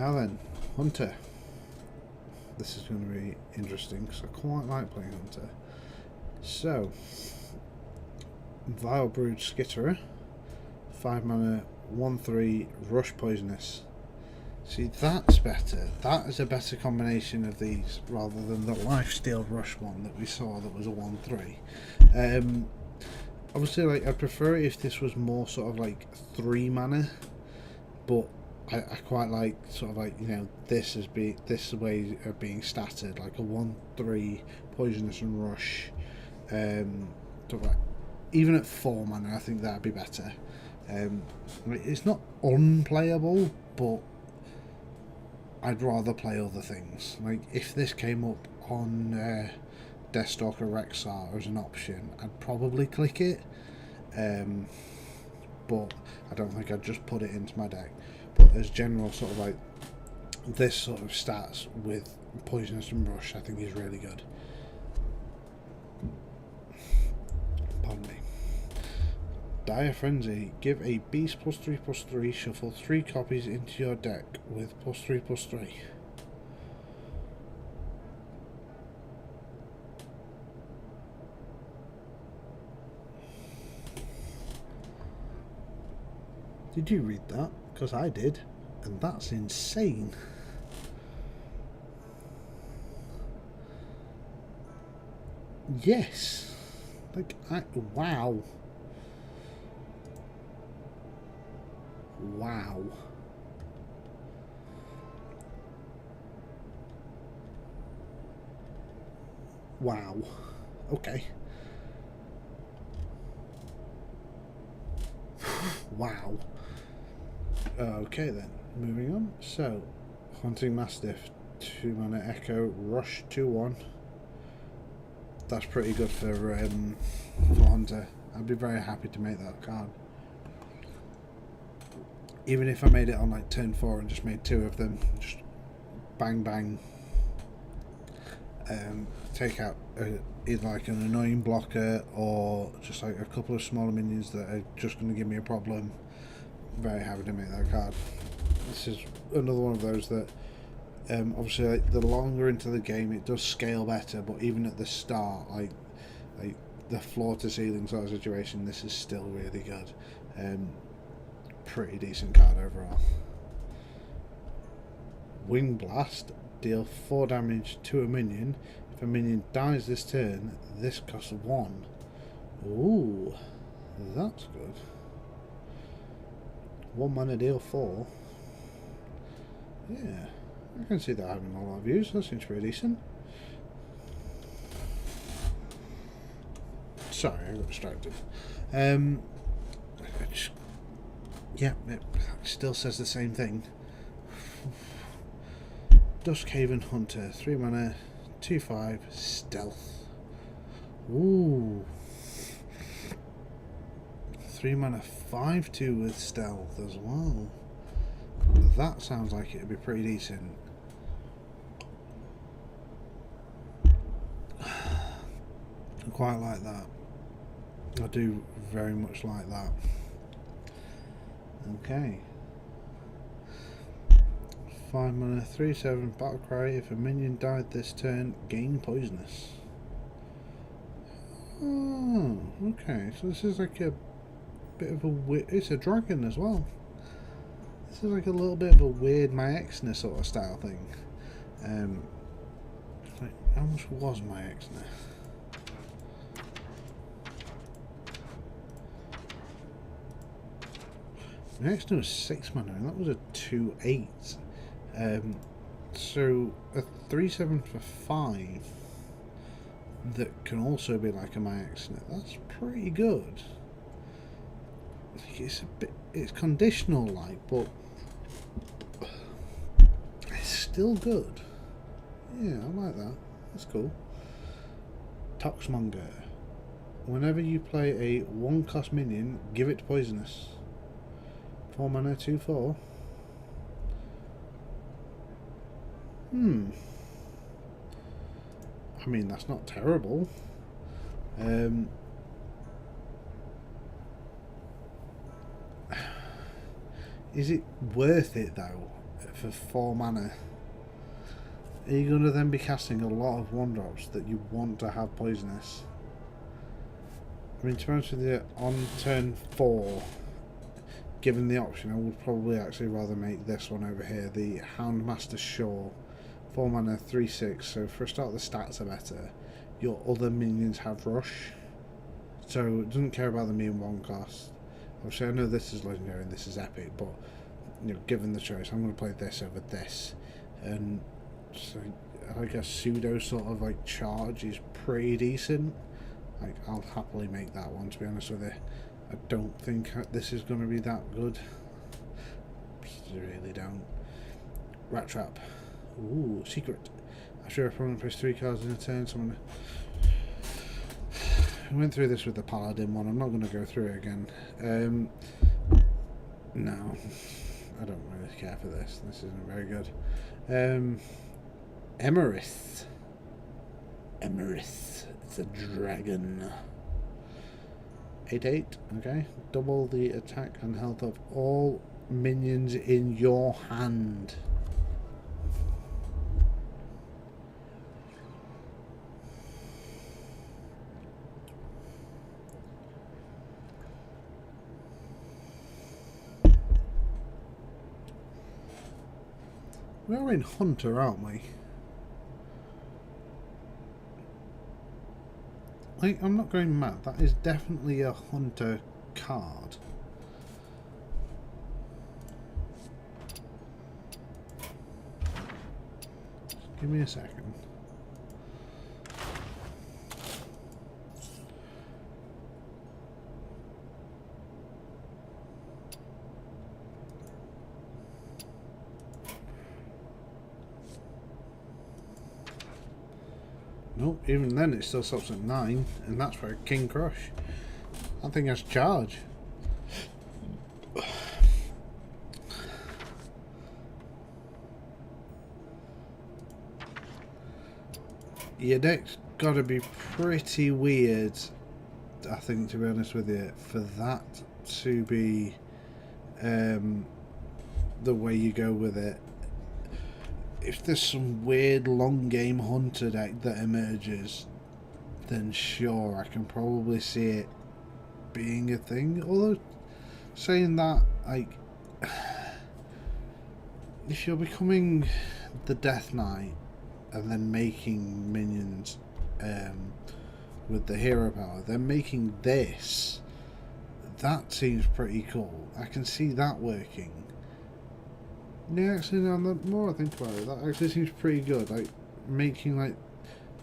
Now then, Hunter. This is going to be interesting because I quite like playing Hunter. So, Vile Brood Skitterer, 5 mana, 1/3, Rush Poisonous. See, that's better. That is a better combination of these rather than the Lifesteal Rush one that we saw that was a 1/3. Obviously, like, I'd prefer it if this was more sort of like 3 mana, but I quite like sort of like, you know, this way of being statted, like a 1/3 Poisonous and Rush. Sort of like, even at 4 mana, I think that'd be better. It's not unplayable, but I'd rather play other things. Like, if this came up on Deathstalker Rexar as an option, I'd probably click it. But I don't think I'd just put it into my deck. But as general sort of like this sort of stats with Poisonous and Rush, I think is really good. Pardon me. Dire Frenzy. Give a beast +3/+3. Shuffle 3 copies into your deck with +3/+3. Did you read that? Because I did, and that's insane. Yes. Like, wow. Wow. Wow. Okay. Wow. Okay then, moving on. So, Hunting Mastiff, 2 mana Echo, Rush 2/1. That's pretty good for Hunter. I'd be very happy to make that card. Even if I made it on like turn 4 and just made 2 of them, just bang bang. Take out either like an annoying blocker or just like a couple of smaller minions that are just going to give me a problem. Very happy to make that card. This is another one of those that obviously, like, the longer into the game it does scale better, but even at the start, like the floor to ceiling sort of situation, this is still really good. Pretty decent card overall. Wing Blast. Deal 4 damage to a minion. If a minion dies this turn, this costs 1. Ooh, that's good. 1 mana, deal 4. Yeah, I can see that having a lot of views. That seems pretty decent. Sorry, I got distracted. Yeah, it still says the same thing. Duskhaven Hunter, 3 mana, 2/5, Stealth. Ooh. 3 mana, 5/2 with Stealth as well. That sounds like it'd be pretty decent. I quite like that. I do very much like that. Okay. 5 mana, 3/7, Battlecry. If a minion died this turn, gain Poisonous. Oh, okay. So this is like a bit of a it's a dragon as well. This is like a little bit of a weird My Exner sort of style thing. Like, how much was My Exner? My Exner was 6 mana, and that was a 2/8. So a 3/7 for 5 that can also be like a My Exner. That's pretty good. It's a bit, it's conditional like, but it's still good. Yeah, I like that. That's cool. Toxmonger. Whenever you play a 1-cost minion, give it Poisonous. 4 mana, 2/4. I mean, that's not terrible. Is it worth it though for 4 mana, are you going to then be casting a lot of 1-drops that you want to have poisonous? I mean, to be honest with you, on turn 4, given the option, I would probably actually rather make this one over here, the Houndmaster Shore. 4 mana, 3/6, so for a start the stats are better. Your other minions have rush, so it doesn't care about the mean 1 cost. Obviously I know this is legendary and this is epic, but you know, given the choice, I'm going to play this over this. And so I guess pseudo sort of like charge is pretty decent. Like, I'll happily make that one, to be honest with you. I don't think this is going to be that good. I really don't. Rat Trap. Ooh, secret. After your opponent plays 3 cards in a turn, someone... I went through this with the Paladin one. I'm not going to go through it again. No. I don't really care for this. This isn't very good. Emerith. Emerith. It's a dragon. 8/8. Okay. Double the attack and health of all minions in your hand. We're in Hunter, aren't we? Like, I'm not going mad. That is definitely a Hunter card. Just give me a second. Nope, even then it still stops at 9, and that's for King Crush. That thing has charge. Your deck's got to be pretty weird, I think, to be honest with you, for that to be the way you go with it. If there's some weird long game Hunter deck that emerges, then sure, I can probably see it being a thing. Although, saying that, like, if you're becoming the Death Knight and then making minions with the hero power, then making this, that seems pretty cool. I can see that working. Yeah, actually, now the more I think about it, that actually seems pretty good. Like, making, like...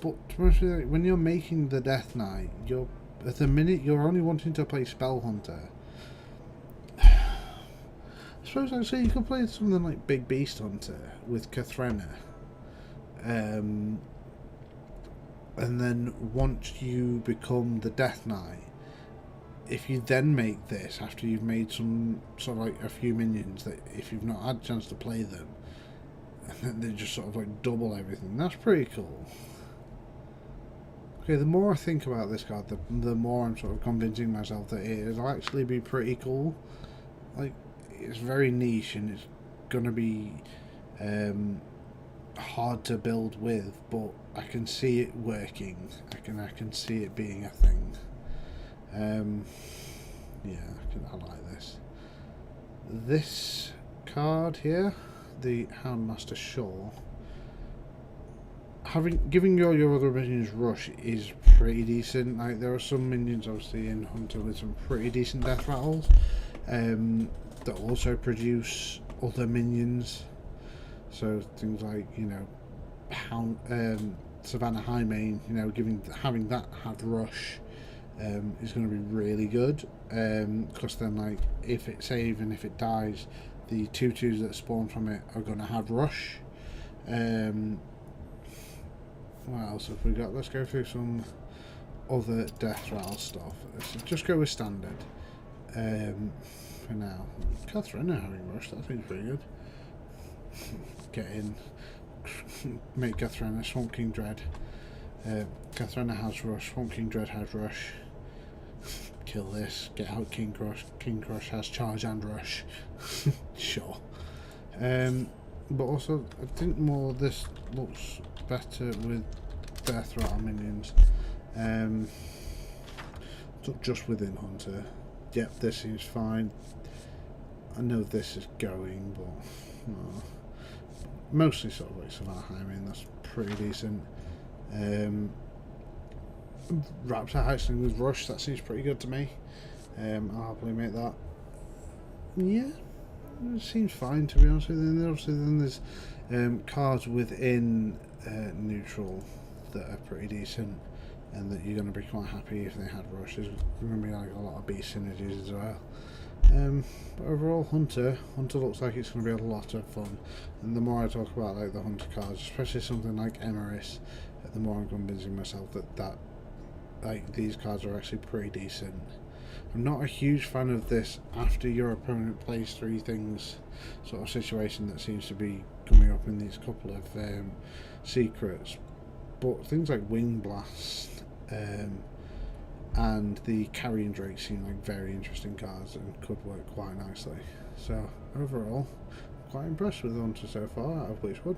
But, to be honest with you, like, when you're making the Death Knight, you're... At the minute, you're only wanting to play Spell Hunter. I suppose, actually, you could play something like Big Beast Hunter with Kathrena. And then, once you become the Death Knight, if you then make this after you've made some sort of like a few minions that if you've not had a chance to play them, and then they just sort of like double everything, that's pretty cool. Okay, the more I think about this card, the more I'm sort of convincing myself that it'll actually be pretty cool. Like, it's very niche and it's gonna be hard to build with, but I can see it working. I can see it being a thing. Yeah, I like this. This card here, the Houndmaster Shore, giving your other minions rush is pretty decent. Like, there are some minions obviously in Hunter with some pretty decent death rattles that also produce other minions. So things like, you know, Savannah Highmane, you know, having that have rush is going to be really good, because then, like, if it saves and if it dies, the 2/2s that spawn from it are going to have rush. What else have we got? Let's go through some other death rattle stuff. Let's just go with standard for now. Kathrena having rush, that seems pretty good. Get in, make Kathrena Swamp King Dread. Kathrena has rush, Swamp King Dread has rush. Kill this, get out King Crush has charge and rush. Sure. but also I think more this looks better with Death Rattle minions. Just within Hunter. Yep, this seems fine. I know this is going, but mostly sort of like Savannah Hymen, that's pretty decent. Raptor Heisling with Rush, that seems pretty good to me. I'll happily make that. Yeah, it seems fine to be honest with you. And obviously then there's cards within neutral that are pretty decent and that you're going to be quite happy if they had Rush. There's going to be like a lot of beast synergies as well. But overall, Hunter looks like it's going to be a lot of fun, and the more I talk about like the Hunter cards, especially something like Emeris, the more I'm convincing myself that like these cards are actually pretty decent. I'm not a huge fan of this after your opponent plays 3 things sort of situation that seems to be coming up in these couple of secrets, but things like Wing Blast and the Carrion Drake seem like very interesting cards and could work quite nicely. So overall, quite impressed with the Hunter so far out of Witchwood.